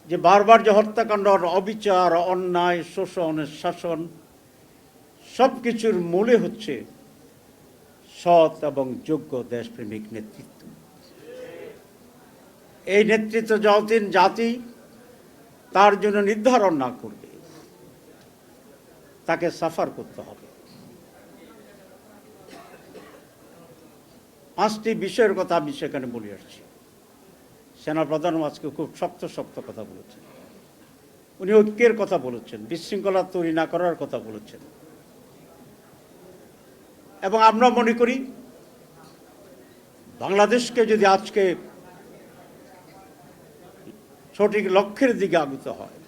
যে বারবার যে হত্যাকাণ্ড, অবিচার, অন্যায়, শোষণ, শাসন সব কিছুর মূলে হচ্ছে সৎ এবং যোগ্য দেশপ্রেমিক নেতৃত্ব। এই নেতৃত্ব যতদিন জাতি তার জন্য নির্ধারণ না করবে, তাকে সাফার করতে হবে। 5টি বিষয়ের কথা আমি সেখানে বলে আসছি। সেনাপ্রধান আজকে খুব শক্ত শক্ত কথা বলেছেন। উনি ঐক্যের কথা বলেছেন, বিশৃঙ্খলা তৈরি না করার কথা বলেছেন। এবং আমরা মনে করি বাংলাদেশকে যদি আজকে সঠিক লক্ষ্যের দিকে আগুতে হয়,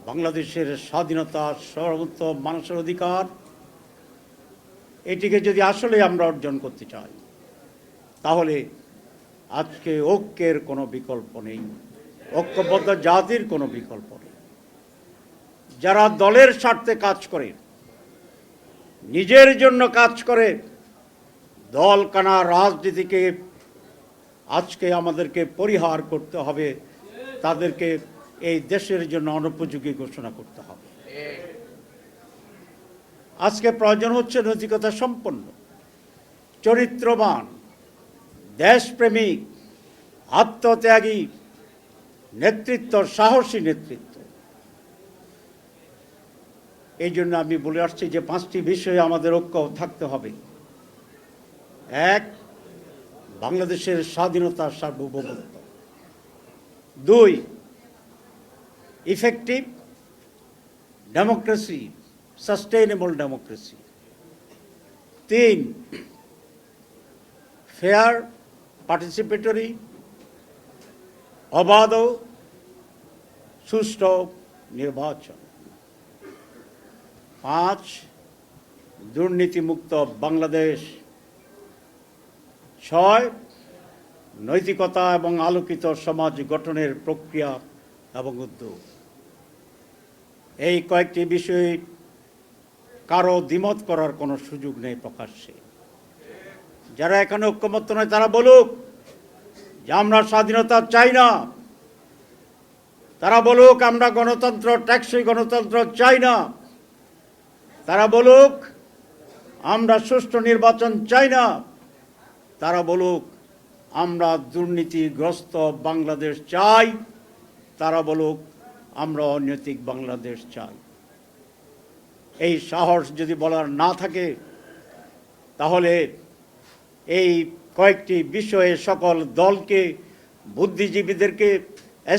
বাংলাদেশের স্বাধীনতা, সার্বভৌমত্ব, মানুষের অধিকার, এটিকে যদি আসলে আমরা অর্জন করতে চাই, তাহলে আজকে ঐক্যের কোনো বিকল্প নেই, ঐক্যবদ্ধ জাতির কোনো বিকল্প নেই। যারা দলের স্বার্থে কাজ করে, নিজের জন্য কাজ করে, দল কানা রাজনীতিকে আজকে আমাদেরকে পরিহার করতে হবে, তাদেরকে এই দেশের জন্য অনুপযোগী ঘোষণা করতে হবে। আজকে প্রয়োজন হচ্ছে নৈতিকতা সম্পন্ন, চরিত্রবান, দেশপ্রেমিক, আত্মত্যাগী নেতৃত্ব, সাহসী নেতৃত্ব। এই জন্য আমি বলে আসছি যে 5টি বিষয়ে আমাদের ঐক্য থাকতে হবে। 1, বাংলাদেশের স্বাধীনতা, সার্বভৌমত্ব। 2, effective democracy, sustainable democracy. 3, fair, participatory, অবাধ, সুষ্ঠু নির্বাচন। 5, দুর্নীতিমুক্ত বাংলাদেশ। 6, নৈতিকতা এবং আলোকিত সমাজ গঠনের প্রক্রিয়া এবং উদ্যোগ। এই কয়েকটি বিষয়ে কারো দ্বিমত করার কোনো সুযোগ নেই প্রকাশ্যে। যারা এখানে ঐক্যমত্য নয় তারা বলুক যে আমরা স্বাধীনতা চাই না, তারা বলুক আমরা গণতন্ত্র, টেকসই গণতন্ত্র চাই না, তারা বলুক আমরা সুষ্ঠু নির্বাচন চাই না, তারা বলুক আমরা দুর্নীতিগ্রস্ত বাংলাদেশ চাই, তারা বলুক আমরা অনৈতিক বাংলাদেশ চাই। এই সাহস যদি বলার না থাকে, তাহলে এই কয়েকটি বিষয়ে সকল দলকে, বুদ্ধিজীবীদেরকে,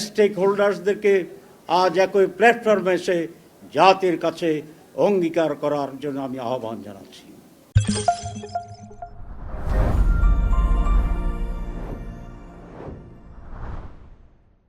স্টেক হোল্ডার্সদেরকে আজ একই প্ল্যাটফর্মে এসে জাতির কাছে অঙ্গীকার করার জন্য আমি আহ্বান জানাচ্ছি।